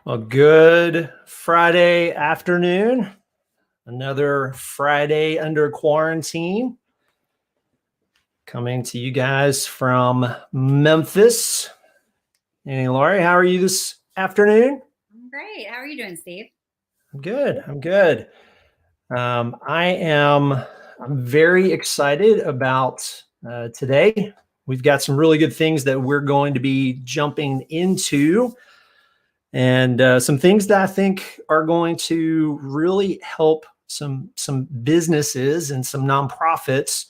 Well, good Friday afternoon. Another Friday under quarantine. Coming to you guys from Memphis. AnnieLaurie, how are you this afternoon? I'm great. How are you doing, Steve? I'm good. I'm good. I'm very excited about today. We've got some really good things that we're going to be jumping into. And some things that I think are going to really help some businesses and some nonprofits,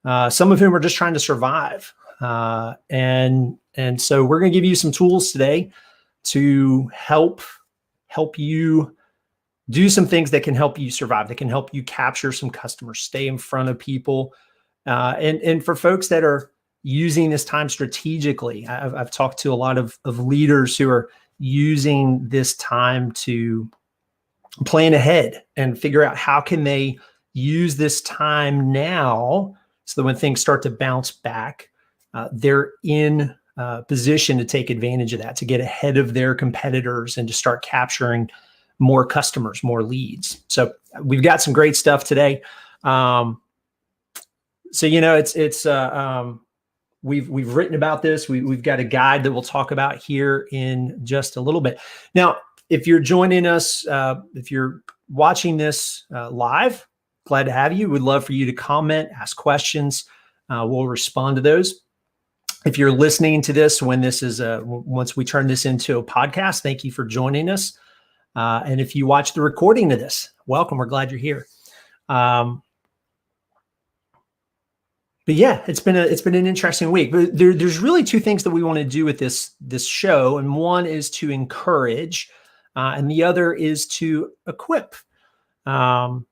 some of whom are just trying to survive. And so we're going to give you some tools today to help you do some things that can help you survive, that can help you capture some customers, stay in front of people. And for folks that are using this time strategically, I've talked to a lot of leaders who are using this time to plan ahead and figure out how can they use this time now so that when things start to bounce back, they're in position to take advantage of that, to get ahead of their competitors and to start capturing more customers, more leads. So we've got some great stuff today. We've written about this. We've got a guide that we'll talk about here in just a little bit. Now, if you're joining us, if you're watching this live, glad to have you. We'd love for you to comment, ask questions. We'll respond to those. If you're listening to this when this is once we turn this into a podcast, thank you for joining us. And if you watch the recording of this, welcome. We're glad you're here. But yeah, it's been an interesting week. But there's really two things that we want to do with this show, and one is to encourage, and the other is to equip. So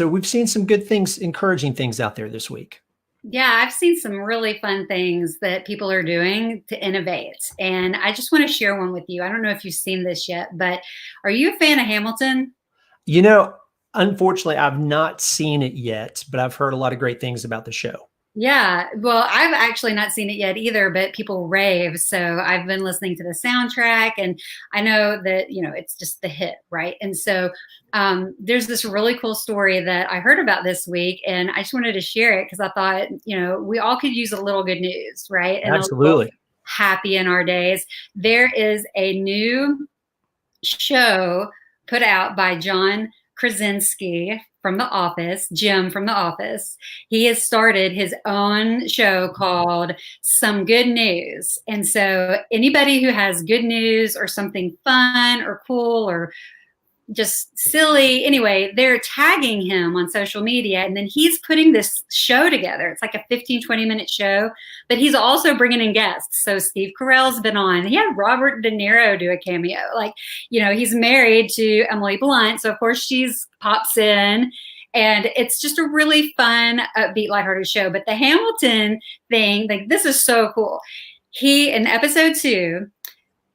we've seen some good things, encouraging things out there this week. Yeah, I've seen some really fun things that people are doing to innovate. And I just want to share one with you. I don't know if you've seen this yet, but are you a fan of Hamilton? You know, unfortunately, I've not seen it yet, but I've heard a lot of great things about the show. Yeah, well, I've actually not seen it yet either, but people rave. So I've been listening to the soundtrack, and I know that, it's just the hit, right? And so there's this really cool story that I heard about this week, and I just wanted to share it because I thought, we all could use a little good news, right? And Absolutely. a little happy in our days. There is a new show put out by John Krasinski from The Office, Jim from The Office. He has started his own show called Some Good News. And so anybody who has good news or something fun or cool or just silly, anyway, they're tagging him on social media, and then he's putting this show together. It's like a 15-20 minute show, but he's also bringing in guests. So Steve Carell's been on. He had Robert De Niro do a cameo. He's married to Emily Blunt, so of course she's pops in, and it's just a really fun, upbeat, lighthearted show. But the Hamilton thing, this is so cool. In episode 2,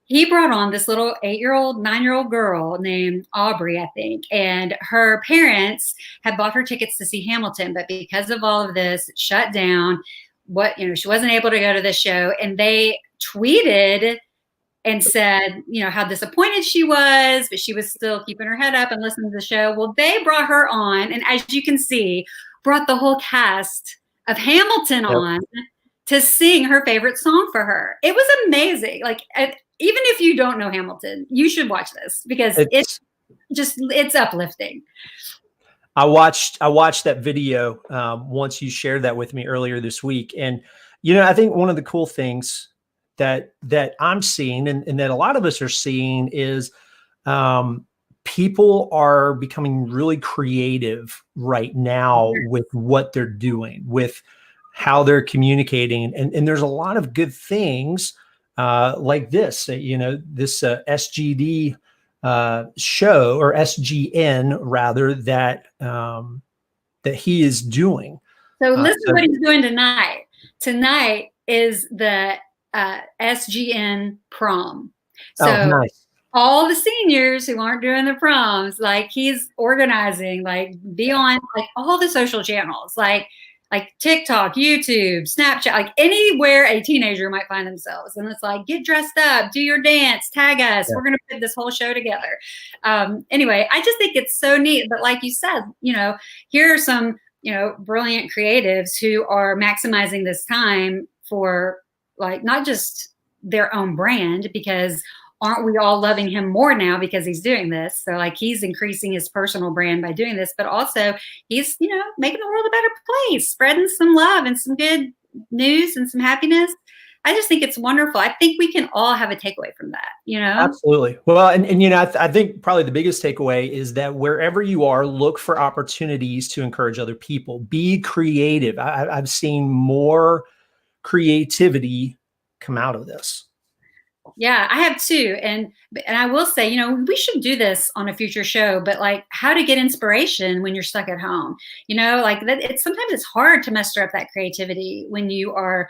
he brought on this little 8-year-old, 9-year-old girl named Aubrey, I think, and her parents had bought her tickets to see Hamilton, but because of all of this, it shut down. She wasn't able to go to the show, and they tweeted and said, how disappointed she was, but she was still keeping her head up and listening to the show. Well, they brought her on, and as you can see, brought the whole cast of Hamilton on to sing her favorite song for her. It was amazing. Even if you don't know Hamilton, you should watch this because it's uplifting. I watched that video once you shared that with me earlier this week. And, I think one of the cool things that I'm seeing and that a lot of us are seeing is people are becoming really creative right now with what they're doing, with how they're communicating. And there's a lot of good things like this, this SGD show, or SGN rather, that he is doing. So listen to what he's doing tonight. Tonight is the SGN prom. So nice. All the seniors who aren't doing the proms, he's organizing, be on all the social channels, like TikTok, YouTube, Snapchat, like anywhere a teenager might find themselves. And it's like, get dressed up, do your dance, tag us. We're going to put this whole show together. Anyway, I just think it's so neat. But like you said, here are some, brilliant creatives who are maximizing this time for like, not just their own brand, because aren't we all loving him more now because he's doing this? So like he's increasing his personal brand by doing this, but also he's, making the world a better place, spreading some love and some good news and some happiness. I just think it's wonderful. I think we can all have a takeaway from that, Absolutely. Well, and I think probably the biggest takeaway is that wherever you are, look for opportunities to encourage other people. Be creative. I've seen more creativity come out of this. Yeah, I have too. And I will say, we should do this on a future show, but like how to get inspiration when you're stuck at home, like that sometimes it's hard to muster up that creativity when your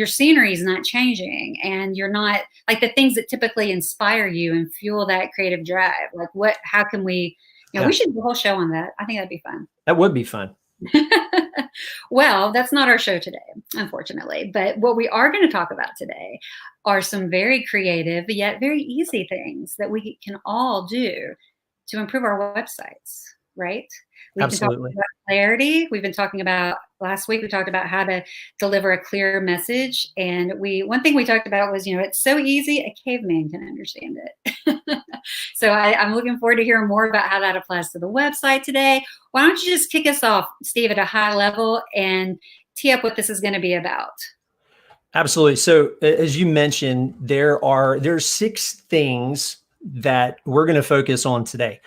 scenery is not changing and you're not like the things that typically inspire you and fuel that creative drive. Like how can we, we should do a whole show on that. I think that'd be fun. That would be fun. Well, that's not our show today, unfortunately. But what we are going to talk about today are some very creative yet very easy things that we can all do to improve our websites, right? We've Absolutely. been talking about clarity. We've been talking about last week, we talked about how to deliver a clear message. And one thing we talked about was, it's so easy, a caveman can understand it. So I'm looking forward to hearing more about how that applies to the website today. Why don't you just kick us off, Steve, at a high level and tee up what this is going to be about? Absolutely. So as you mentioned, there's 6 things that we're going to focus on today.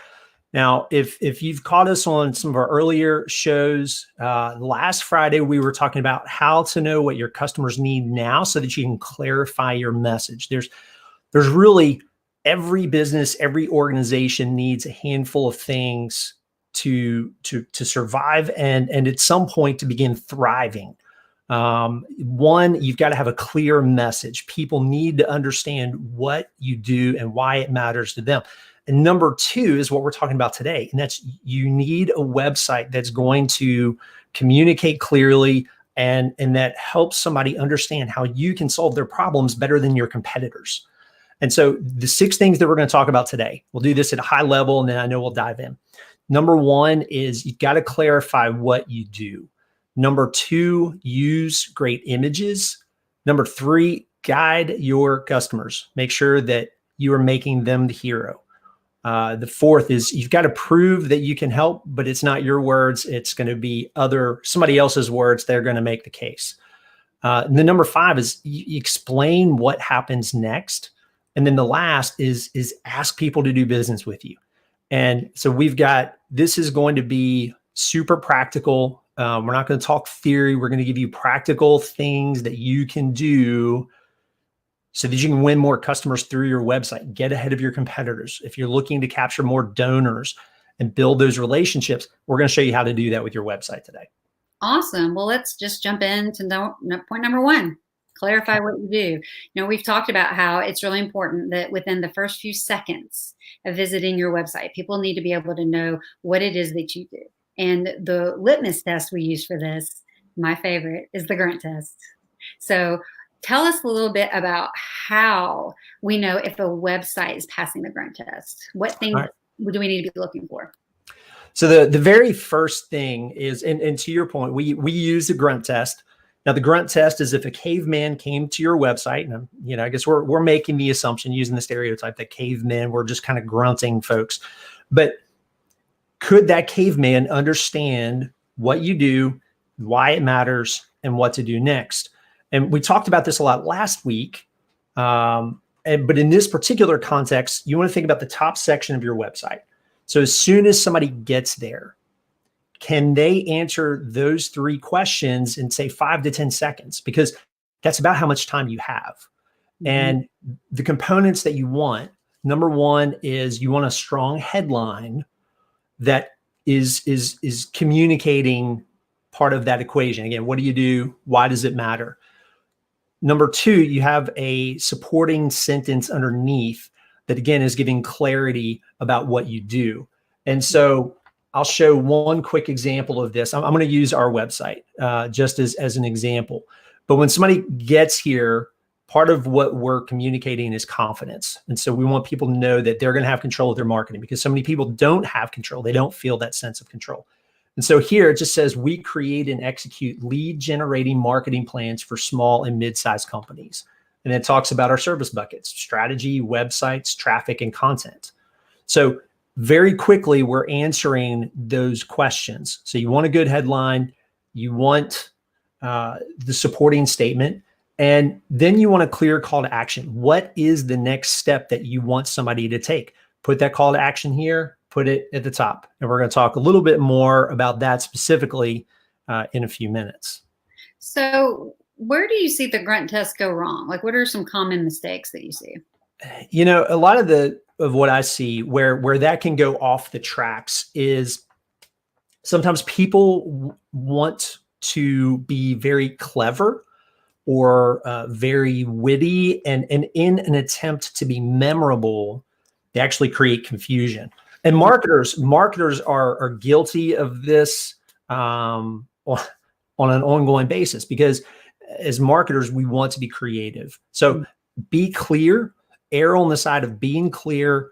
Now, if you've caught us on some of our earlier shows, last Friday, we were talking about how to know what your customers need now so that you can clarify your message. There's really every business, every organization needs a handful of things to survive and at some point to begin thriving. One, you've got to have a clear message. People need to understand what you do and why it matters to them. And number 2 is what we're talking about today. And that's you need a website that's going to communicate clearly and that helps somebody understand how you can solve their problems better than your competitors. And so the 6 things that we're going to talk about today, we'll do this at a high level and then I know we'll dive in. Number 1 is you've got to clarify what you do. Number 2, use great images. Number 3, guide your customers. Make sure that you are making them the hero. The 4th is you've got to prove that you can help, but it's not your words. It's going to be somebody else's words. They're going to make the case. And then number 5 is you explain what happens next. And then the last is ask people to do business with you. And so this is going to be super practical. We're not going to talk theory. We're going to give you practical things that you can do so that you can win more customers through your website, get ahead of your competitors. If you're looking to capture more donors and build those relationships, we're going to show you how to do that with your website today. Awesome. Well, let's just jump into point number 1. Clarify what you do. We've talked about how it's really important that within the first few seconds of visiting your website, people need to be able to know what it is that you do. And the litmus test we use for this, my favorite, is the grunt test. So tell us a little bit about how we know if a website is passing the grunt test. What things do we need to be looking for? So the very first thing is, and to your point, we use the grunt test. Now, the grunt test is if a caveman came to your website, and I guess we're making the assumption using the stereotype that cavemen were just kind of grunting folks, but could that caveman understand what you do, why it matters, and what to do next? And we talked about this a lot last week, but in this particular context, you want to think about the top section of your website. So as soon as somebody gets there, can they answer those 3 questions in say 5 to 10 seconds? Because that's about how much time you have. Mm-hmm. And the components that you want, number 1 is you want a strong headline that is communicating part of that equation. Again, what do you do? Why does it matter? Number 2, you have a supporting sentence underneath that again is giving clarity about what you do. And so I'll show one quick example of this. I'm going to use our website just as an example. But when somebody gets here, part of what we're communicating is confidence. And so we want people to know that they're going to have control of their marketing, because so many people don't have control. They don't feel that sense of control. And so here it just says, we create and execute lead generating marketing plans for small and mid-sized companies. And it talks about our service buckets: strategy, websites, traffic, and content. So very quickly, we're answering those questions. So you want a good headline, you want the supporting statement, and then you want a clear call to action. What is the next step that you want somebody to take? Put that call to action here, put it at the top. And we're going to talk a little bit more about that specifically in a few minutes. So where do you see the grunt test go wrong? Like, what are some common mistakes that you see? You know, a lot of what I see where that can go off the tracks is sometimes people want to be very clever or very witty, and in an attempt to be memorable, they actually create confusion. And marketers are guilty of this on an ongoing basis, because as marketers, we want to be creative. So be clear, err on the side of being clear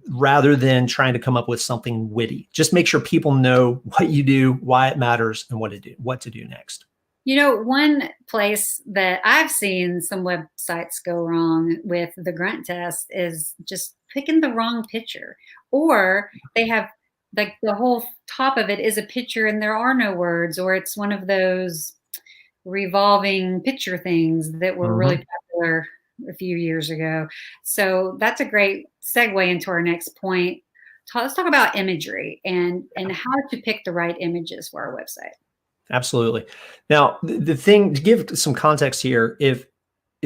rather than trying to come up with something witty. Just make sure people know what you do, why it matters, and what to do next. You know, one place that I've seen some websites go wrong with the grunt test is just picking the wrong picture, or they have like the whole top of it is a picture and there are no words, or it's one of those revolving picture things that were really popular a few years ago. So that's a great segue into our next point. Let's talk about imagery and how to pick the right images for our website. Absolutely. Now, the thing, to give some context here, if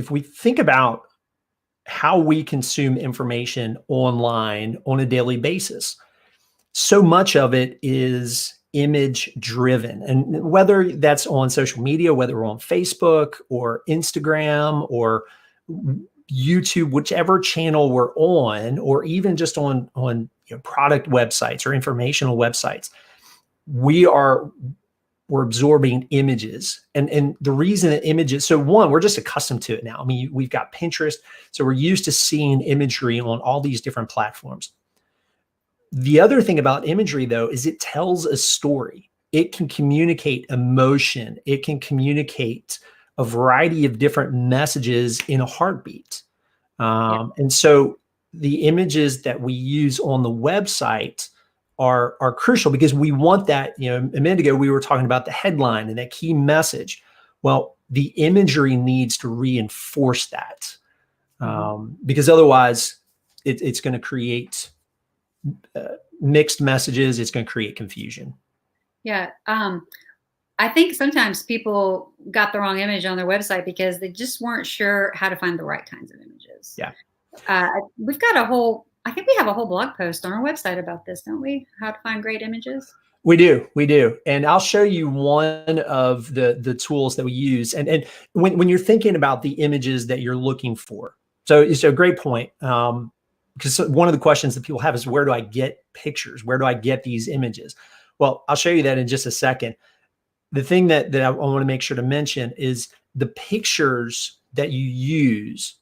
we think about how we consume information online on a daily basis, so much of it is image driven. And whether that's on social media, whether we're on Facebook or Instagram or YouTube, whichever channel we're on, or even just on product websites or informational websites, we're absorbing images. And the reason that images, so one, we're just accustomed to it now. I mean, we've got Pinterest, so we're used to seeing imagery on all these different platforms. The other thing about imagery, though, is it tells a story. It can communicate emotion. It can communicate a variety of different messages in a heartbeat. And so the images that we use on the website are crucial, because we want that. You know, a minute ago, we were talking about the headline and that key message. Well, the imagery needs to reinforce that, because otherwise it's going to create mixed messages. It's going to create confusion. Yeah. I think sometimes people got the wrong image on their website because they just weren't sure how to find the right kinds of images. Yeah. We've got I think we have a whole blog post on our website about this, don't we? How to find great images. We do. And I'll show you one of the tools that we use. And when you're thinking about the images that you're looking for, so it's a great point. Because one of the questions that people have is, where do I get pictures? Where do I get these images? Well, I'll show you that in just a second. The thing that I want to make sure to mention is the pictures that you use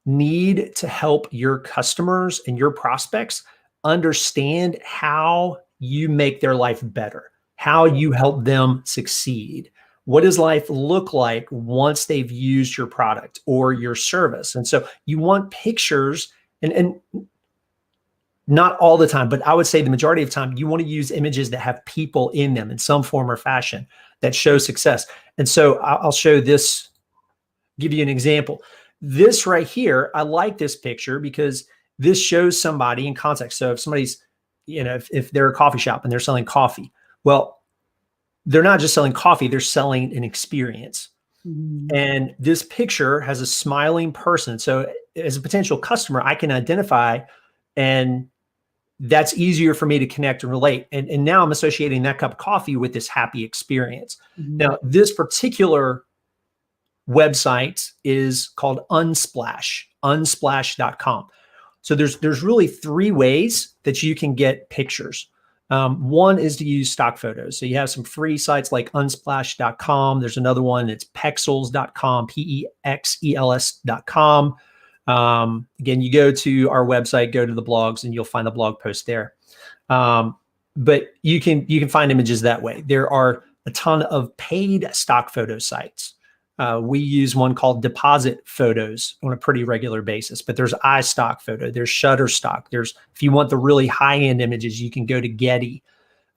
need to help your customers and your prospects understand how you make their life better, how you help them succeed. What does life look like once they've used your product or your service? And so you want pictures, and not all the time, but I would say the majority of the time, you want to use images that have people in them in some form or fashion that show success. And so I'll show this, give you an example. This right here, I like this picture because this shows somebody in context. So if somebody's, if they're a coffee shop and they're selling coffee, well, they're not just selling coffee, they're selling an experience. And this picture has a smiling person. So as a potential customer, I can identify, and that's easier for me to connect and relate. And now I'm associating that cup of coffee with this happy experience. Now, this particular website is called unsplash.com. So there's really three ways that you can get pictures. One is to use stock photos. So you have some free sites like unsplash.com. There's another one. It's pexels.com, pexels.com. Again, you go to our website, go to the blogs, and you'll find the blog post there. But you can find images that way. There are a ton of paid stock photo sites. We use one called Deposit Photos on a pretty regular basis, but there's iStock Photo, there's Shutterstock. If you want the really high-end images, you can go to Getty.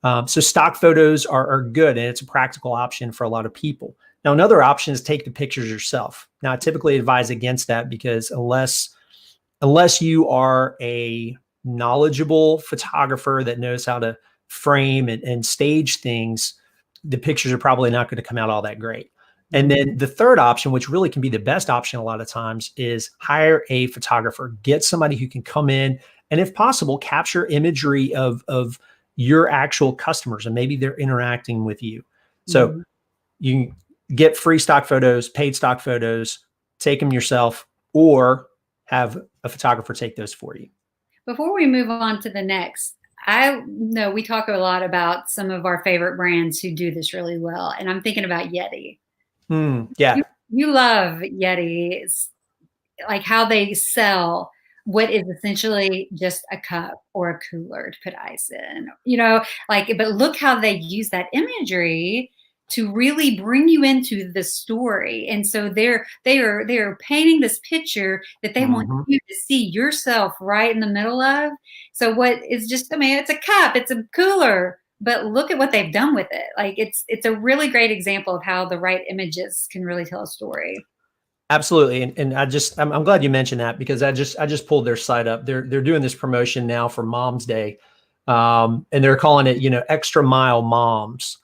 So stock photos are good, and it's a practical option for a lot of people. Now, another option is take the pictures yourself. Now, I typically advise against that because unless you are a knowledgeable photographer that knows how to frame and stage things, the pictures are probably not going to come out all that great. And then the third option, which really can be the best option a lot of times, is hire a photographer. Get somebody who can come in and, if possible, capture imagery of your actual customers, and maybe they're interacting with you. So you can get free stock photos, paid stock photos, take them yourself, or have a photographer take those for you. Before we move on to the next, I know we talk a lot about some of our favorite brands who do this really well, and I'm thinking about Yeti. Yeah. You love Yeti's, like how they sell what is essentially just a cup or a cooler to put ice in, but look how they use that imagery to really bring you into the story. And so they are painting this picture that they want you to see yourself right in the middle of. So what is just, it's a cup, it's a cooler, but look at what they've done with it. Like it's a really great example of how the right images can really tell a story. Absolutely. And I'm glad you mentioned that, because I just pulled their site up. They're doing this promotion now for Mom's Day. And they're calling it, Extra Mile Moms.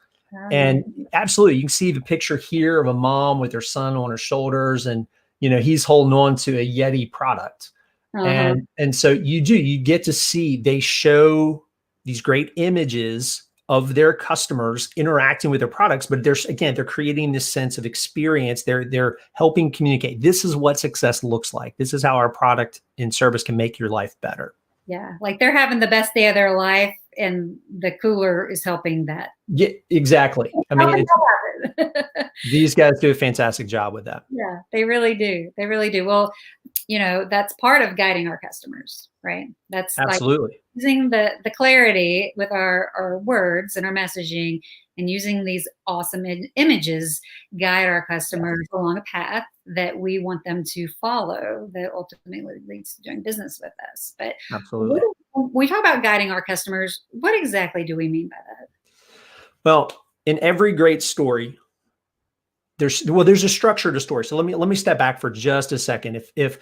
And absolutely, you can see the picture here of a mom with her son on her shoulders, and he's holding on to a Yeti product. And so you get to see, they show these great images of their customers interacting with their products, but they're creating this sense of experience. They're helping communicate. This is what success looks like. This is how our product and service can make your life better. Yeah, like they're having the best day of their life, and the cooler is helping that. Yeah, exactly. These guys do a fantastic job with that. Yeah, they really do. They really do. Well, that's part of guiding our customers, right? That's absolutely like using the clarity with our words and our messaging, and using these awesome images guide our customers along a path that we want them to follow, that ultimately leads to doing business with us. But absolutely, when we talk about guiding our customers, what exactly do we mean by that? Well, in every great story, there's a structure to story. So let me step back for just a second. If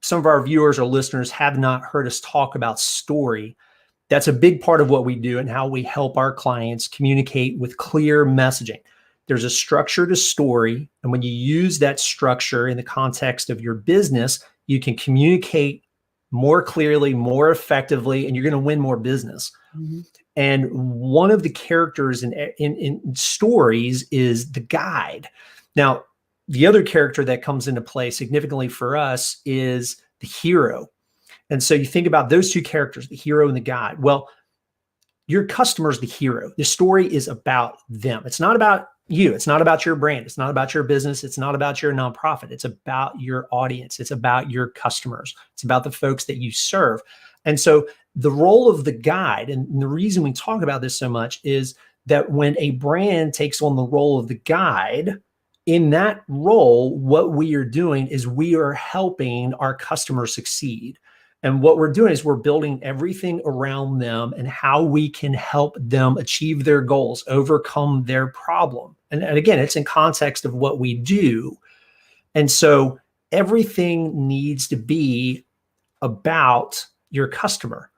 some of our viewers or listeners have not heard us talk about story, that's a big part of what we do and how we help our clients communicate with clear messaging. There's a structure to story, and when you use that structure in the context of your business, you can communicate more clearly, more effectively, and you're going to win more business. And one of the characters in stories is the guide. Now, the other character that comes into play significantly for us is the hero. And so you think about those two characters, the hero and the guide. Well, your customer's the hero. The story is about them. It's not about you. It's not about your brand. It's not about your business. It's not about your nonprofit. It's about your audience. It's about your customers. It's about the folks that you serve. And so the role of the guide, and the reason we talk about this so much, is that when a brand takes on the role of the guide, in that role, what we are doing is we are helping our customers succeed. And what we're doing is we're building everything around them and how we can help them achieve their goals, overcome their problem. And again, it's in context of what we do. And so everything needs to be about your customer.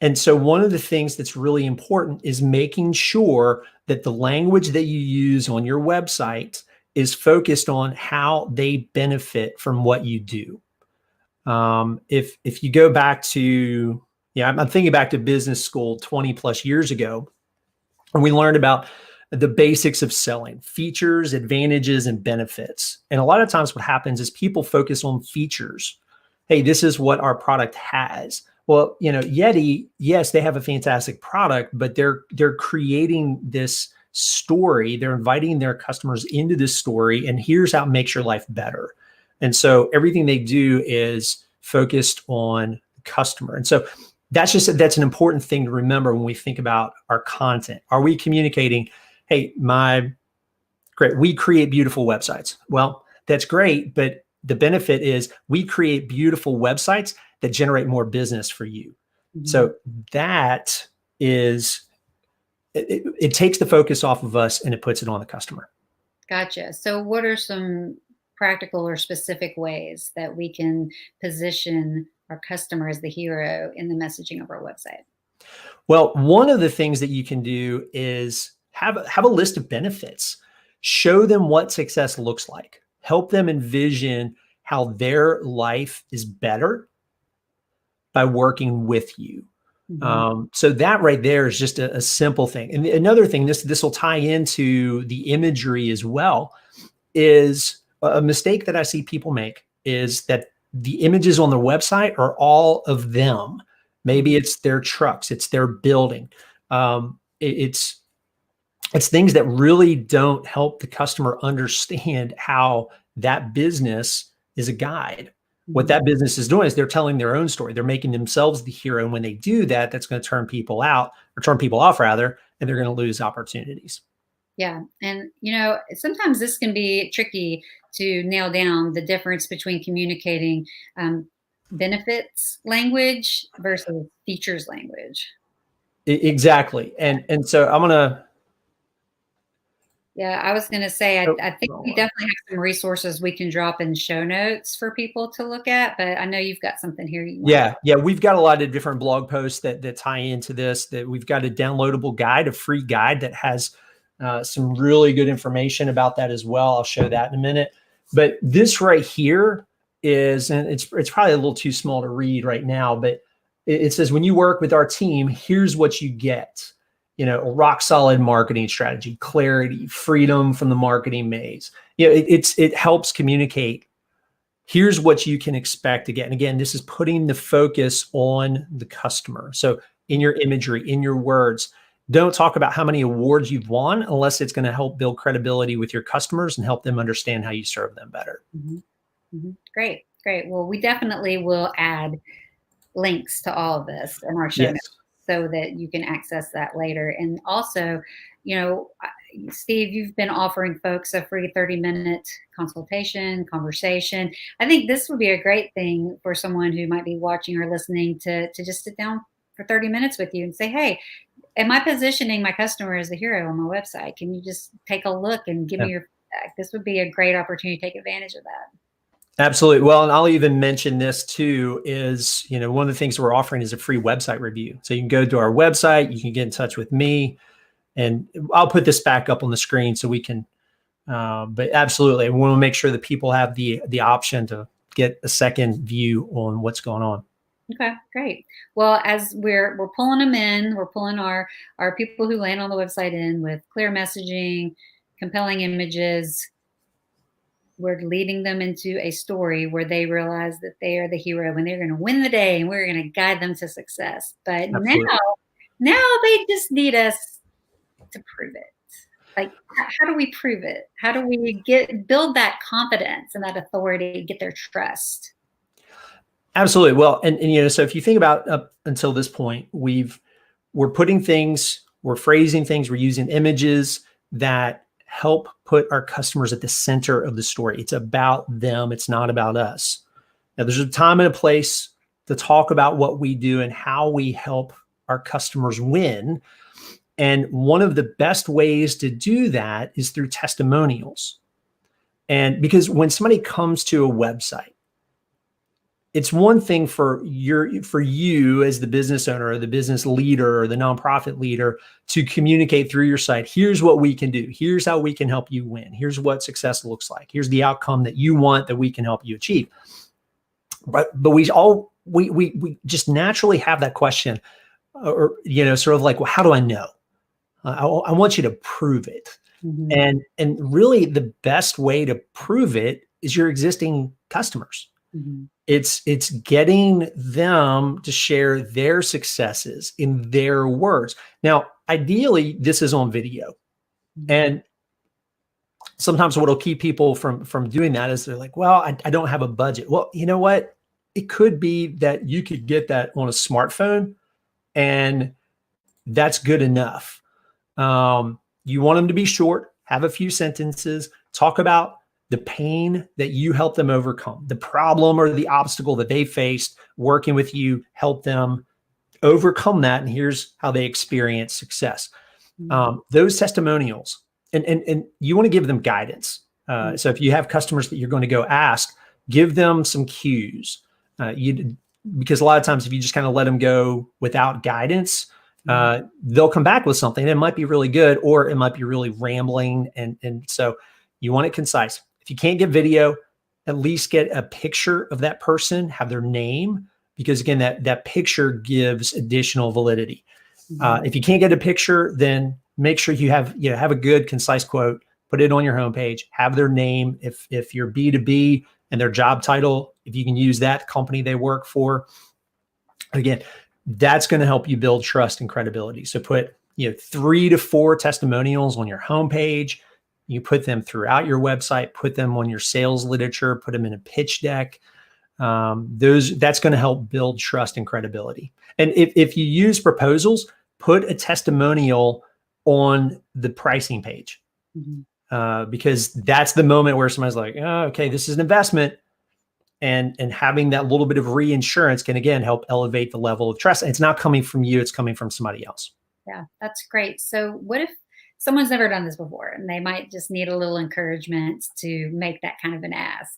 And so one of the things that's really important is making sure that the language that you use on your website is focused on how they benefit from what you do. If you go back to, I'm thinking back to business school 20 plus years ago, and we learned about the basics of selling: features, advantages, and benefits. And a lot of times what happens is people focus on features. Hey, this is what our product has. Well, Yeti, yes, they have a fantastic product, but they're creating this story. They're inviting their customers into this story, and here's how it makes your life better. And so everything they do is focused on the customer. And so that's an important thing to remember when we think about our content. Are we communicating, hey, great, we create beautiful websites? Well, that's great, but the benefit is we create beautiful websites that generate more business for you. Mm-hmm. So that is, it takes the focus off of us and it puts it on the customer. Gotcha. So what are some practical or specific ways that we can position our customer as the hero in the messaging of our website? Well, one of the things that you can do is have a list of benefits. Show them what success looks like. Help them envision how their life is better by working with you. Mm-hmm. So that right there is just a simple thing. And another thing, this will tie into the imagery as well, is a mistake that I see people make is that the images on their website are all of them. Maybe it's their trucks, it's their building. It's things that really don't help the customer understand how that business is a guide. What that business is doing is they're telling their own story. They're making themselves the hero. And when they do that, that's going to turn people off rather, and they're going to lose opportunities. Yeah. And, sometimes this can be tricky to nail down the difference between communicating benefits language versus features language. Exactly. And so I'm going to. Yeah, I was going to say, I think we definitely have some resources we can drop in show notes for people to look at, but I know you've got something here. Yeah, we've got a lot of different blog posts that tie into this. That we've got a downloadable guide, a free guide that has some really good information about that as well. I'll show that in a minute. But this right here is, and it's probably a little too small to read right now, but it says, when you work with our team, here's what you get. A rock solid marketing strategy, clarity, freedom from the marketing maze. It helps communicate. Here's what you can expect to get. And again, this is putting the focus on the customer. So in your imagery, in your words, don't talk about how many awards you've won unless it's going to help build credibility with your customers and help them understand how you serve them better. Mm-hmm. Mm-hmm. Great. Well, we definitely will add links to all of this in our show notes, so that you can access that later. And also, Steve, you've been offering folks a free 30-minute conversation. I think this would be a great thing for someone who might be watching or listening to just sit down for 30 minutes with you and say, hey, am I positioning my customer as the hero on my website? Can you just take a look and give me your feedback? This would be a great opportunity to take advantage of that. Absolutely. Well, and I'll even mention this too, is, one of the things we're offering is a free website review. So you can go to our website, you can get in touch with me, and I'll put this back up on the screen so we can, but absolutely, we want to make sure that people have the option to get a second view on what's going on. Okay, great. Well, as we're pulling them in, we're pulling our people who land on the website in with clear messaging, compelling images. We're leading them into a story where they realize that they are the hero and they're going to win the day and we're going to guide them to success. But now they just need us to prove it. Like, how do we prove it? How do we build that confidence and that authority, get their trust? Absolutely. Well, and so if you think about up until this point, we're putting things, we're phrasing things, we're using images that help put our customers at the center of the story. It's about them. It's not about us. Now, there's a time and a place to talk about what we do and how we help our customers win. And one of the best ways to do that is through testimonials. And because when somebody comes to a website, it's one thing for you as the business owner or the business leader or the nonprofit leader to communicate through your site. Here's what we can do. Here's how we can help you win. Here's what success looks like. Here's the outcome that you want that we can help you achieve. But we just naturally have that question, or sort of like, well, how do I know? I want you to prove it. Mm-hmm. And really the best way to prove it is your existing customers. Mm-hmm. It's getting them to share their successes in their words. Now, ideally, this is on video. And sometimes what'll keep people from doing that is they're like, well, I don't have a budget. Well, you know what? It could be that you could get that on a smartphone, and that's good enough. You want them to be short, have a few sentences, talk about the pain that you help them overcome, the problem or the obstacle that they faced working with you, help them overcome that. And here's how they experience success. Those testimonials, and you want to give them guidance. So if you have customers that you're going to go ask, give them some cues. Because a lot of times if you just kind of let them go without guidance, they'll come back with something. It might be really good, or it might be really rambling. And so you want it concise. If you can't get video, at least get a picture of that person, have their name, because again, that picture gives additional validity. If you can't get a picture, then make sure you have a good concise quote, put it on your homepage, have their name. If you're B2B and their job title, if you can use that company they work for, again, that's going to help you build trust and credibility. So put 3 to 4 testimonials on your homepage. You put them throughout your website, put them on your sales literature, put them in a pitch deck. That's going to help build trust and credibility. And if you use proposals, put a testimonial on the pricing page, because that's the moment where somebody's like, oh, okay, this is an investment. And having that little bit of reinsurance can, again, help elevate the level of trust. And it's not coming from you, it's coming from somebody else. Yeah, that's great. So what if someone's never done this before and they might just need a little encouragement to make that kind of an ask?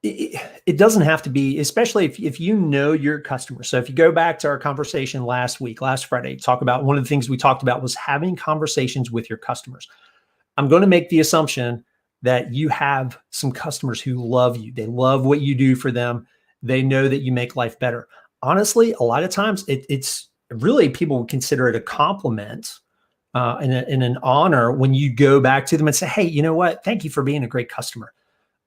It doesn't have to be, especially if you know your customer. So if you go back to our conversation last Friday, talk about one of the things we talked about was having conversations with your customers. I'm going to make the assumption that you have some customers who love you. They love what you do for them. They know that you make life better. Honestly, a lot of times it's really, people would consider it a compliment and an honor when you go back to them and say, hey, you know what? Thank you for being a great customer.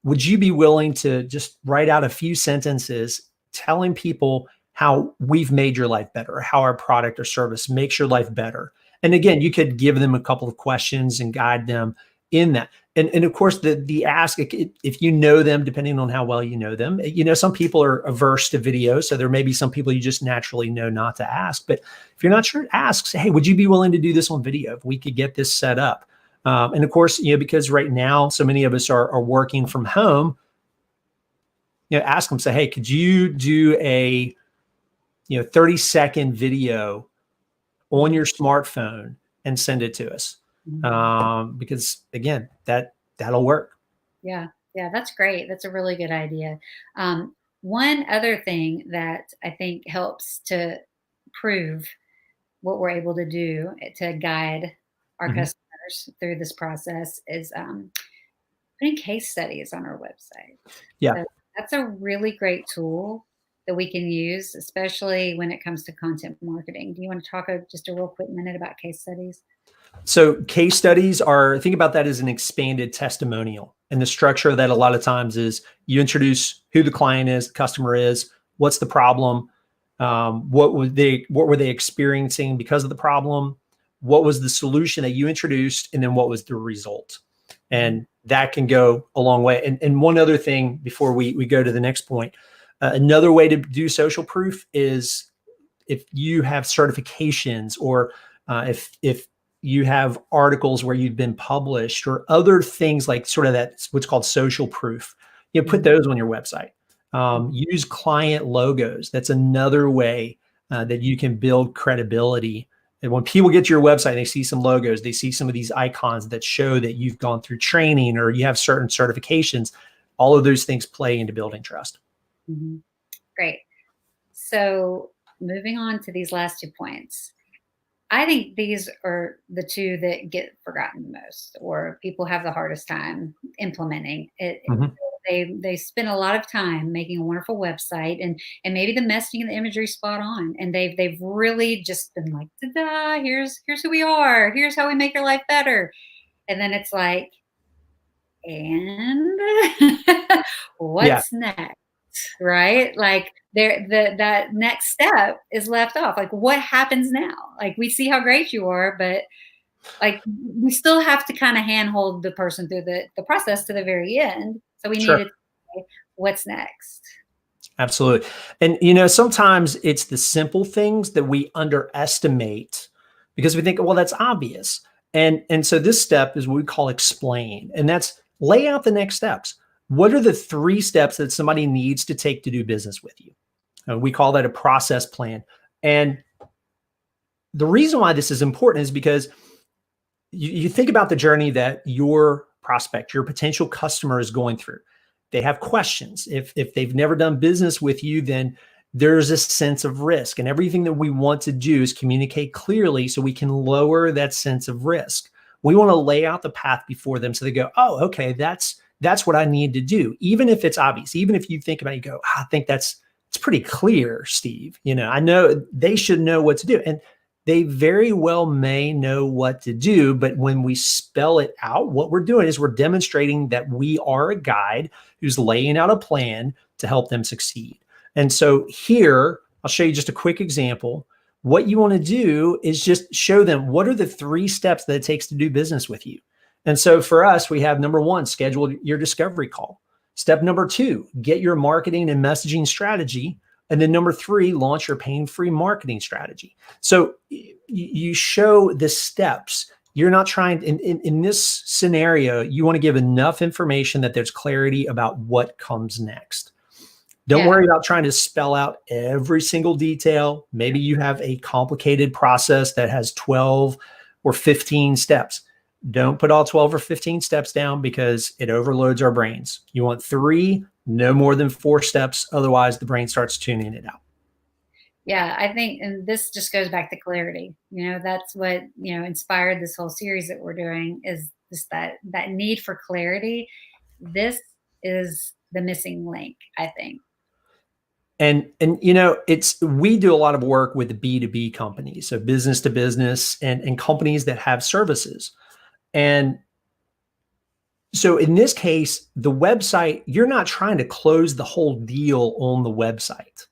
Would you be willing to just write out a few sentences telling people how we've made your life better, or how our product or service makes your life better? And again, you could give them a couple of questions and guide them in that. And of course, the ask, if you know them, depending on how well you know them, some people are averse to video. So there may be some people you just naturally know not to ask. But if you're not sure, ask. Say, hey, would you be willing to do this on video if we could get this set up? And of course, because right now, so many of us are working from home, ask them, say, hey, could you do a 30-second video on your smartphone and send it to us? Because again, that'll work. Yeah, that's great. That's a really good idea. One other thing that I think helps to prove what we're able to do to guide our customers through this process is putting case studies on our website. Yeah. So that's a really great tool that we can use, especially when it comes to content marketing. Do you want to talk just a real quick minute about case studies? So case studies think about that as an expanded testimonial. And the structure of that a lot of times is you introduce who the client is, the customer is, what's the problem, what were they experiencing because of the problem, what was the solution that you introduced, and then what was the result. And that can go a long way. And one other thing before we go to the next point, another way to do social proof is if you have certifications, or if you have articles where you've been published, or other things like sort of that's what's called social proof, put those on your website. Use client logos. That's another way that you can build credibility. And when people get to your website, they see some logos, they see some of these icons that show that you've gone through training or you have certain certifications. All of those things play into building trust. Great. So moving on to these last 2 points. I think these are the two that get forgotten the most, or people have the hardest time implementing it. They spend a lot of time making a wonderful website, and maybe the messaging and the imagery spot on, and they've really just been like, ta-da, here's who we are, here's how we make your life better. And then it's like, and Yeah, what's next? Right? Like that next step is left off. Like, what happens now? Like, we see how great you are, but like, we still have to kind of handhold the person through the process to the very end. So we sure. needed to say, what's next? Absolutely. And sometimes it's the simple things that we underestimate because we think, well, that's obvious. And so this step is what we call explain. And that's lay out the next steps. What are the 3 steps that somebody needs to take to do business with you? We call that a process plan. And the reason why this is important is because you think about the journey that your prospect, your potential customer is going through. They have questions. If they've never done business with you, then there's a sense of risk. And everything that we want to do is communicate clearly so we can lower that sense of risk. We want to lay out the path before them so they go, oh, okay, that's what I need to do. Even if it's obvious, even if you think about it, you go, I think it's pretty clear, Steve. I know they should know what to do. And they very well may know what to do, but when we spell it out, what we're doing is we're demonstrating that we are a guide who's laying out a plan to help them succeed. And so here, I'll show you just a quick example. What you want to do is just show them what are the 3 steps that it takes to do business with you. And so for us, we have number 1, schedule your discovery call. Step number 2, get your marketing and messaging strategy. And then number 3, launch your pain-free marketing strategy. So you show the steps. You're not trying, in this scenario, you want to give enough information that there's clarity about what comes next. Don't worry about trying to spell out every single detail. Maybe you have a complicated process that has 12 or 15 steps. Don't put all 12 or 15 steps down because it overloads our brains. You want 3, no more than 4 steps. Otherwise, the brain starts tuning it out. Yeah, I think, and this just goes back to clarity. That's what, inspired this whole series that we're doing, is just that need for clarity. This is the missing link, I think. And we do a lot of work with B2B companies, so business to business and companies that have services. And so in this case, the website, you're not trying to close the whole deal on the website.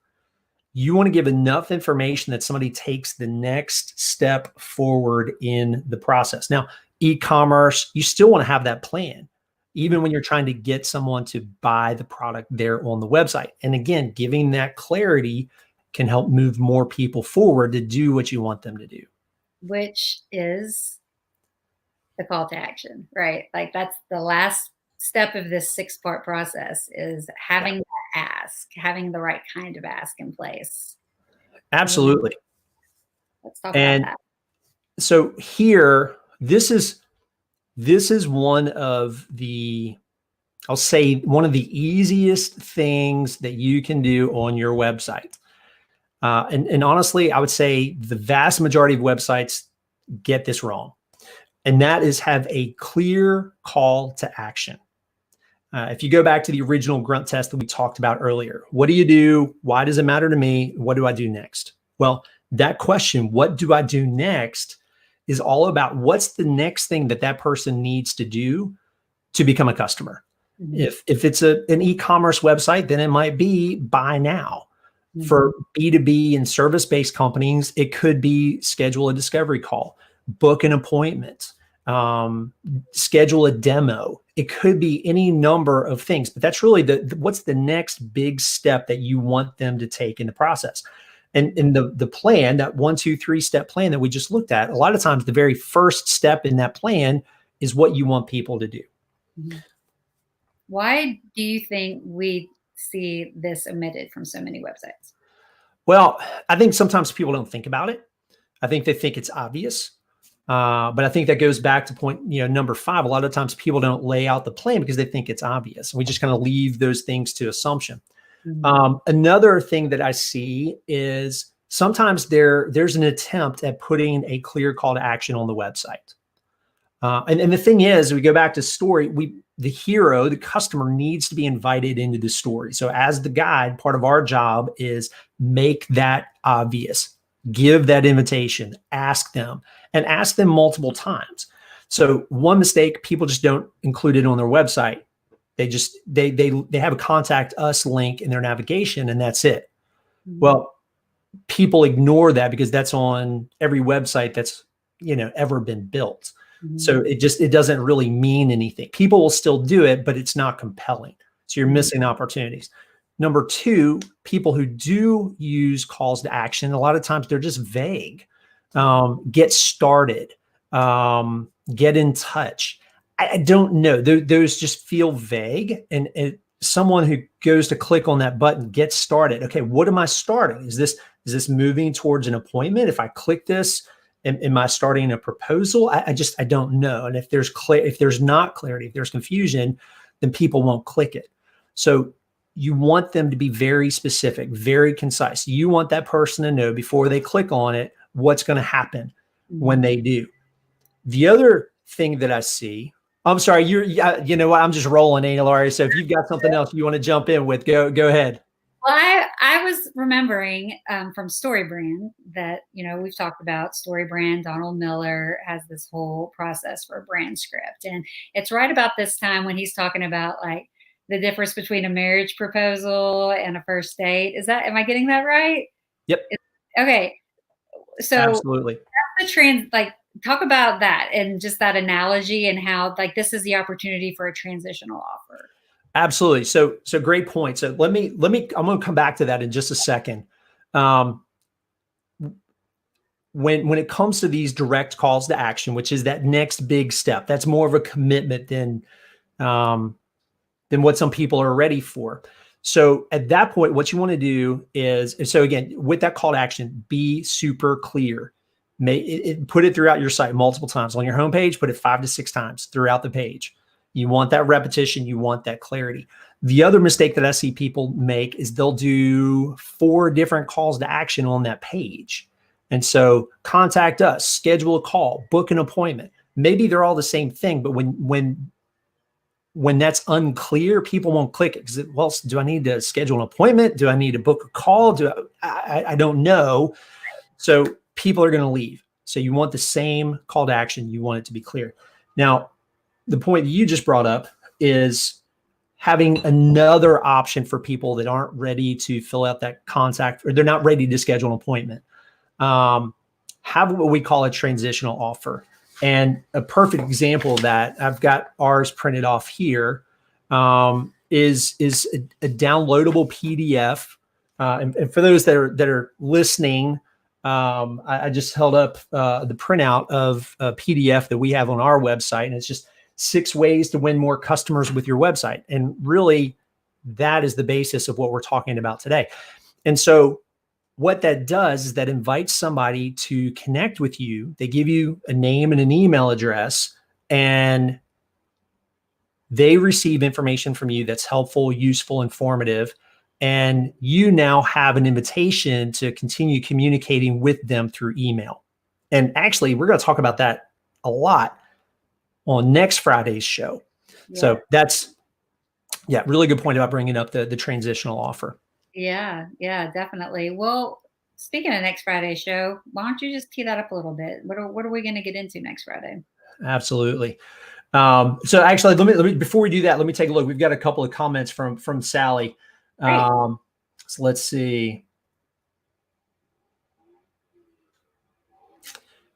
You want to give enough information that somebody takes the next step forward in the process. Now, e-commerce, you still want to have that plan, even when you're trying to get someone to buy the product there on the website. And again, giving that clarity can help move more people forward to do what you want them to do. Which is the call to action, right? Like, that's the last step of this 6-part process, is having that ask, having the right kind of ask in place. Absolutely. Let's talk about that. So here, this is one of the, I'll say, one of the easiest things that you can do on your website. And honestly, I would say the vast majority of websites get this wrong. And that is have a clear call to action. If you go back to the original grunt test that we talked about earlier, what do you do? Why does it matter to me? What do I do next? Well, that question, what do I do next, is all about what's the next thing that person needs to do to become a customer. Mm-hmm. If it's an e-commerce website, then it might be buy now. Mm-hmm. For B2B and service-based companies, it could be schedule a discovery call, book an appointment, schedule a demo. It could be any number of things, but that's really what's the next big step that you want them to take in the process. And in the plan, that 1, 2, 3 step plan that we just looked at, a lot of times the very first step in that plan is what you want people to do. Mm-hmm. Why do you think we see this omitted from so many websites? Well, I think sometimes people don't think about it. I think they think it's obvious. But I think that goes back to point, number 5. A lot of times people don't lay out the plan because they think it's obvious. We just kind of leave those things to assumption. Mm-hmm. Another thing that I see is sometimes there's an attempt at putting a clear call to action on the website. And the thing is, we go back to story, the hero, the customer, needs to be invited into the story. So as the guide, part of our job is make that obvious. Give that invitation, ask them, and ask them multiple times. So one mistake, people just don't include it on their website. They have a contact us link in their navigation, and that's it. Mhm. Well, people ignore that because that's on every website that's, ever been built. So Mhm. it doesn't really mean anything. People will still do it, but it's not compelling. So you're Mhm. missing opportunities. Number two, people who do use calls to action, a lot of times they're just vague. Get started, get in touch. I don't know. Those just feel vague. And someone who goes to click on that button, get started. Okay, what am I starting? Is this moving towards an appointment? If I click this, am I starting a proposal? I don't know. And if there's not clarity, if there's confusion, then people won't click it. So you want them to be very specific, very concise. You want that person to know before they click on it what's going to happen when they do. The other thing that I see, I'm sorry, you know what? I'm just rolling, AnnieLaurie. So if you've got something else you want to jump in with, go ahead. Well, I was remembering from StoryBrand that, we've talked about StoryBrand. Donald Miller has this whole process for a brand script. And it's right about this time when he's talking about like the difference between a marriage proposal and a first date. Am I getting that right? Yep, Okay. So absolutely. like talk about that and just that analogy and how like this is the opportunity for a transitional offer. Absolutely. So great point. So let me, I'm going to come back to that in just a second. Um, when it comes to these direct calls to action, which is that next big step, that's more of a commitment than what some people are ready for. So at that point, what you want to do is, so again, with that call to action, be super clear. Put it throughout your site multiple times. On your homepage, put it 5 to 6 times throughout the page. You want that repetition. You want that clarity. The other mistake that I see people make is they'll do 4 different calls to action on that page. And so contact us, schedule a call, book an appointment. Maybe they're all the same thing, but when that's unclear, people won't click it because, well, do I need to schedule an appointment? Do I need to book a call? I don't know. So people are going to leave. So you want the same call to action. You want it to be clear. Now, the point that you just brought up is having another option for people that aren't ready to fill out that contact, or they're not ready to schedule an appointment. Have what we call a transitional offer. And a perfect example of that, I've got ours printed off here, is a downloadable PDF. And for those that are listening, I just held up the printout of a PDF that we have on our website, and it's just 6 ways to win more customers with your website. And really, that is the basis of what we're talking about today. And so what that does is that invites somebody to connect with you. They give you a name and an email address, and they receive information from you that's helpful, useful, informative. And you now have an invitation to continue communicating with them through email. And actually, we're going to talk about that a lot on next Friday's show. Yeah. So that's, really good point about bringing up the transitional offer. Yeah, definitely. Well, speaking of next Friday's show, why don't you just tee that up a little bit? What are we going to get into next Friday? Absolutely. So actually, let me before we do that, let me take a look. We've got a couple of comments from Sally. So let's see.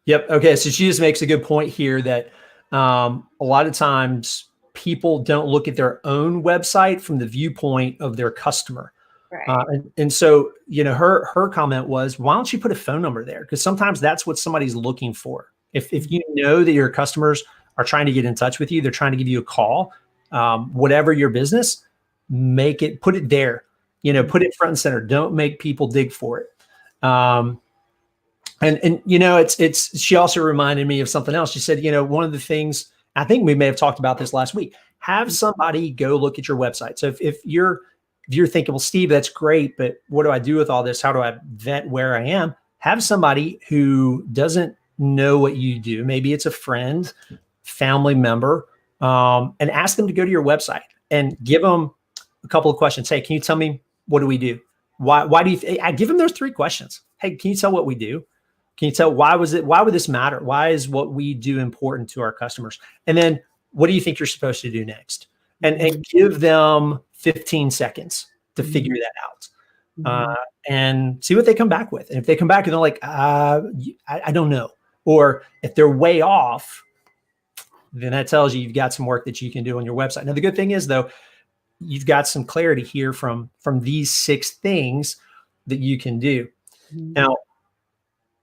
Yep. Okay. So she just makes a good point here that a lot of times people don't look at their own website from the viewpoint of their customer. Right. And so, her comment was, why don't you put a phone number there? Because sometimes that's what somebody's looking for. If you know that your customers are trying to get in touch with you, they're trying to give you a call, whatever your business, put it there, put it front and center. Don't make people dig for it. She also reminded me of something else. She said, one of the things, I think we may have talked about this last week, have somebody go look at your website. So if you're thinking, well, Steve, that's great, but what do I do with all this? How do I vet where I am? Have somebody who doesn't know what you do. Maybe it's a friend, family member, and ask them to go to your website and give them a couple of questions. Hey, can you tell me, what do we do? Why do you, I give them those 3 questions. Hey, can you tell what we do? Can you tell why would this matter? Why is what we do important to our customers? And then what do you think you're supposed to do next? and give them 15 seconds to figure that out. And see what they come back with. And if they come back and they're like, I don't know, or if they're way off, then that tells you you've got some work that you can do on your website. Now, the good thing is, though, you've got some clarity here from these 6 things that you can do. Now,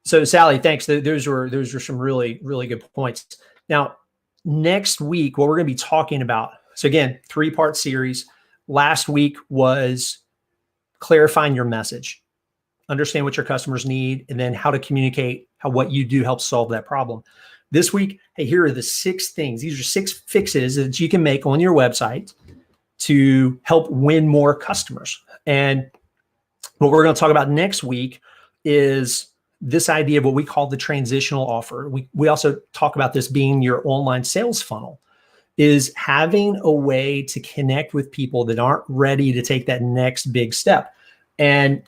so Sally, thanks. Those were some really, really good points. Now, next week, what we're going to be talking about. So again, 3-part series. Last week was clarifying your message, understand what your customers need, and then how to communicate how what you do helps solve that problem. This week, hey, here are the 6 things. These are 6 fixes that you can make on your website to help win more customers. And what we're going to talk about next week is this idea of what we call the transitional offer. We also talk about this being your online sales funnel, is having a way to connect with people that aren't ready to take that next big step. And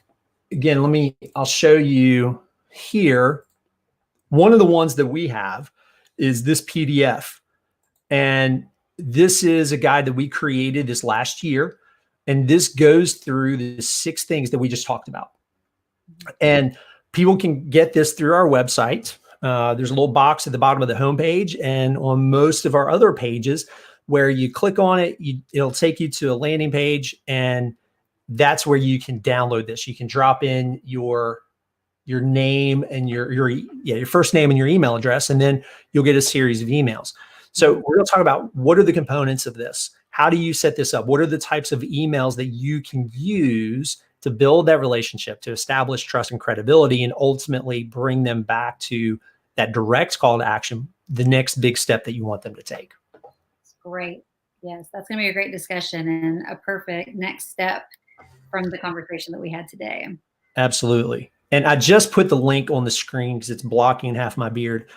again, I'll show you here. One of the ones that we have is this PDF. And this is a guide that we created this last year. And this goes through the 6 things that we just talked about. And people can get this through our website. There's a little box at the bottom of the homepage, and on most of our other pages where you click on it, it'll take you to a landing page, and that's where you can download this. You can drop in your name and your first name and your email address, and then you'll get a series of emails. So we're going to talk about what are the components of this. How do you set this up? What are the types of emails that you can use to build that relationship, to establish trust and credibility, and ultimately bring them back to that direct call to action, the next big step that you want them to take. That's great. Yes, that's going to be a great discussion and a perfect next step from the conversation that we had today. Absolutely. And I just put the link on the screen because it's blocking half my beard.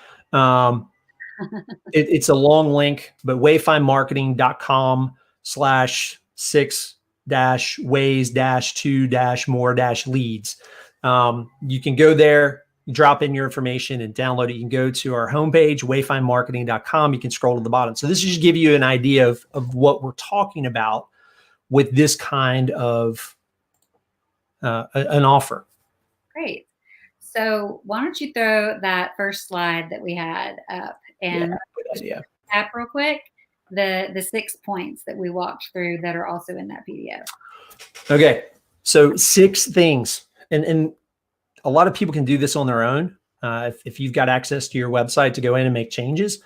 It's a long link, but wayfindmarketing.com/6-ways-2-more-leads. You can go there, drop in your information and download it. You can go to our homepage, wayfindmarketing.com. You can scroll to the bottom. So this should give you an idea of what we're talking about with this kind of an offer. Great. So why don't you throw that first slide that we had up and tap real quick the 6 points that we walked through that are also in that PDF. Okay. So 6 things. And a lot of people can do this on their own. If you've got access to your website to go in and make changes,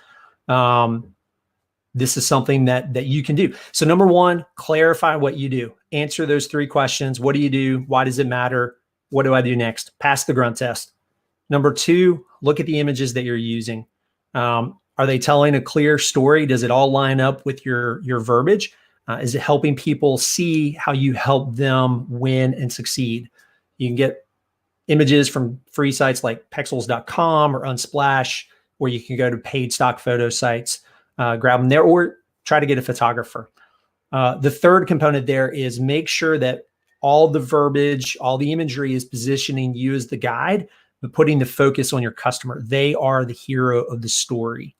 this is something that you can do. So number 1, clarify what you do. Answer those 3 questions. What do you do? Why does it matter? What do I do next? Pass the grunt test. Number 2, look at the images that you're using. Are they telling a clear story? Does it all line up with your verbiage? Is it helping people see how you help them win and succeed? You can get images from free sites like pexels.com or Unsplash, or you can go to paid stock photo sites, grab them there, or try to get a photographer. The third component there is make sure that all the verbiage, all the imagery is positioning you as the guide, but putting the focus on your customer. They are the hero of the story.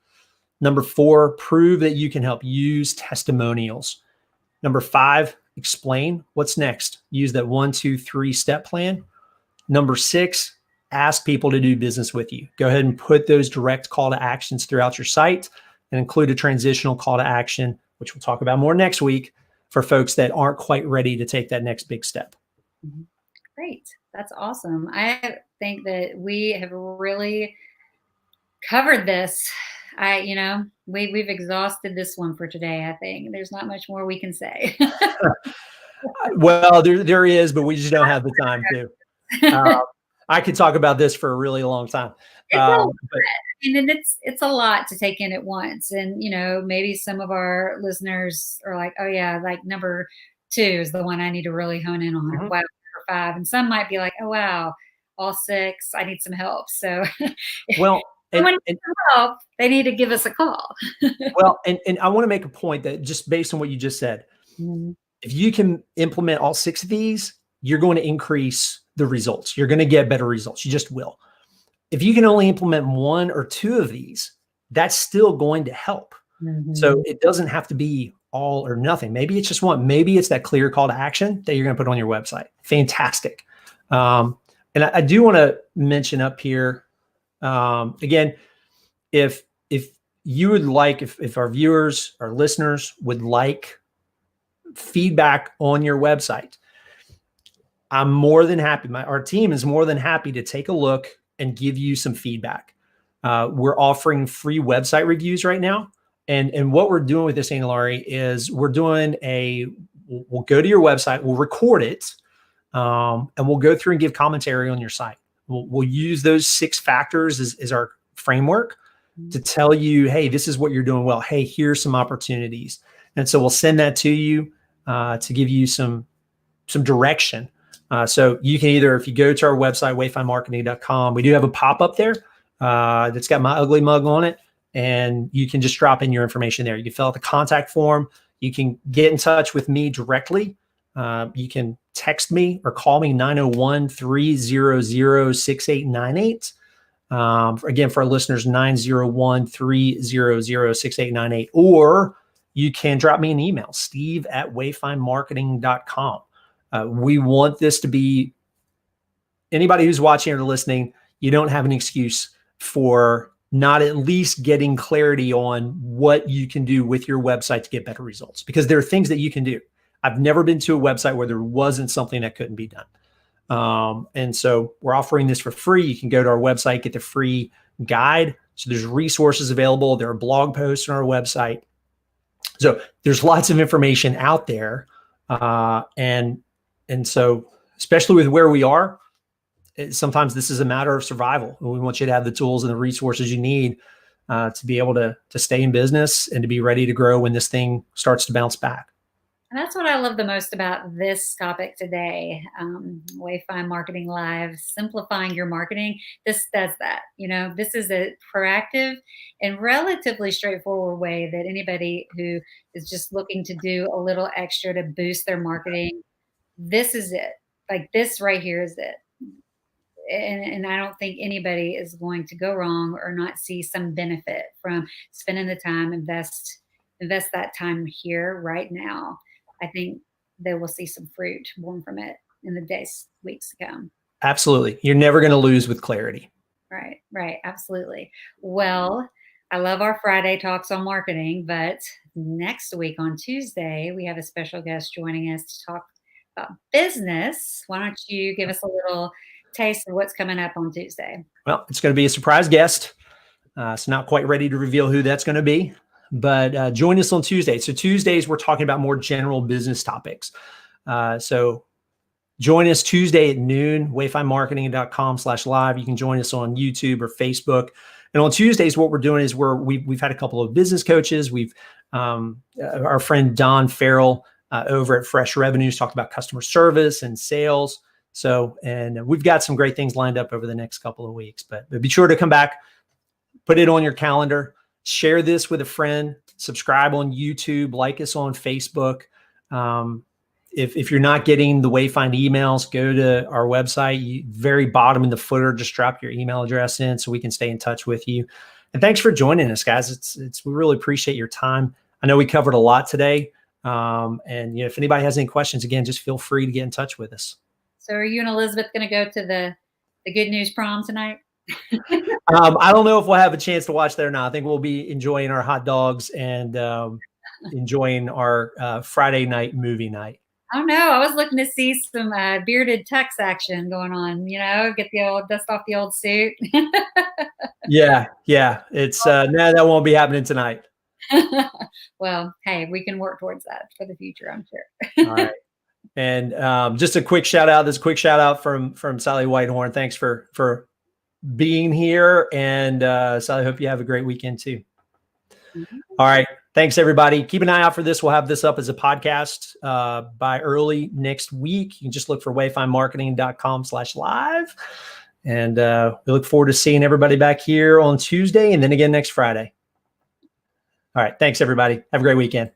Number 4, prove that you can help. Use testimonials. Number 5, explain what's next. Use that 1, 2, 3 step plan. Number 6, ask people to do business with you. Go ahead and put those direct call to actions throughout your site and include a transitional call to action, which we'll talk about more next week, for folks that aren't quite ready to take that next big step. Great. That's awesome. I think that we have really covered this. We've exhausted this one for today. I think there's not much more we can say. Well, there is, but we just don't have the time to. I could talk about this for a really long time. It's a lot to take in at once. And, maybe some of our listeners are like, oh yeah, like number 2 is the one I need to really hone in on. Wow, number 5. And some might be like, oh wow, all 6, I need some help. So well, help, they need to give us a call. Well, and I want to make a point that just based on what you just said, if you can implement all 6 of these, you're going to increase the results. You're going to get better results. You just will. If you can only implement 1 or 2 of these, that's still going to help. So it doesn't have to be all or nothing. Maybe it's just one. Maybe it's that clear call to action that you're going to put on your website. Fantastic. And I do want to mention up here, again, if you would like, if our viewers, our listeners would like feedback on your website, I'm more than happy. Our team is more than happy to take a look and give you some feedback. We're offering free website reviews right now. And what we're doing with this, AnnieLaurie, is we'll go to your website, we'll record it, and we'll go through and give commentary on your site. We'll use those 6 factors as our framework to tell you, hey, this is what you're doing well. Hey, here's some opportunities. And so we'll send that to you to give you some direction. So you can either, if you go to our website, wayfindmarketing.com, we do have a pop-up there that's got my ugly mug on it. And you can just drop in your information there. You can fill out the contact form. You can get in touch with me directly. You can text me or call me 901-300-6898. Again, for our listeners, 901-300-6898. Or you can drop me an email, steve@wayfindmarketing.com. We want this to be, anybody who's watching or listening, you don't have an excuse for not at least getting clarity on what you can do with your website to get better results, because there are things that you can do. I've never been to a website where there wasn't something that couldn't be done. And so we're offering this for free. You can go to our website, get the free guide. So there's resources available. There are blog posts on our website. So there's lots of information out there. And so, especially with where we are, sometimes this is a matter of survival. We want you to have the tools and the resources you need to be able to stay in business and to be ready to grow when this thing starts to bounce back. And that's what I love the most about this topic today. Wayfind Marketing Live, simplifying your marketing. This does that. This is a proactive and relatively straightforward way that anybody who is just looking to do a little extra to boost their marketing, this is it. Like, this right here is it. And I don't think anybody is going to go wrong or not see some benefit from spending the time, invest that time here right now. I think they will see some fruit born from it in the days, weeks to come. Absolutely. You're never going to lose with clarity. Right. Absolutely. Well, I love our Friday talks on marketing, but next week on Tuesday, we have a special guest joining us to talk about business. Why don't you give us a little taste of what's coming up on Tuesday? Well, it's going to be a surprise guest. So not quite ready to reveal who that's going to be, but join us on Tuesday. So Tuesdays, we're talking about more general business topics. So join us Tuesday at noon, wayfindmarketing.com/live. You can join us on YouTube or Facebook. And on Tuesdays, what we're doing is we've had a couple of business coaches. We've our friend Don Farrell over at Fresh Revenues talked about customer service and sales. So, and we've got some great things lined up over the next couple of weeks, but be sure to come back, put it on your calendar, share this with a friend, subscribe on YouTube, like us on Facebook. If you're not getting the Wayfind emails, go to our website, very bottom in the footer, just drop your email address in so we can stay in touch with you. And thanks for joining us, guys. We really appreciate your time. I know we covered a lot today. And if anybody has any questions, again, just feel free to get in touch with us. So are you and Elizabeth going to go to the Good News Prom tonight? I don't know if we'll have a chance to watch there or not. I think we'll be enjoying our hot dogs and enjoying our Friday night movie night. I don't know. I was looking to see some bearded tux action going on, get the old dust off the old suit. Yeah. It's no, that won't be happening tonight. Well, hey, we can work towards that for the future, I'm sure. All right. And just a quick shout out. This quick shout out from Sally Whitehorn. Thanks for being here. And Sally, hope you have a great weekend too. Mm-hmm. All right. Thanks, everybody. Keep an eye out for this. We'll have this up as a podcast by early next week. You can just look for wayfindmarketing.com/live. And we look forward to seeing everybody back here on Tuesday and then again next Friday. All right. Thanks, everybody. Have a great weekend.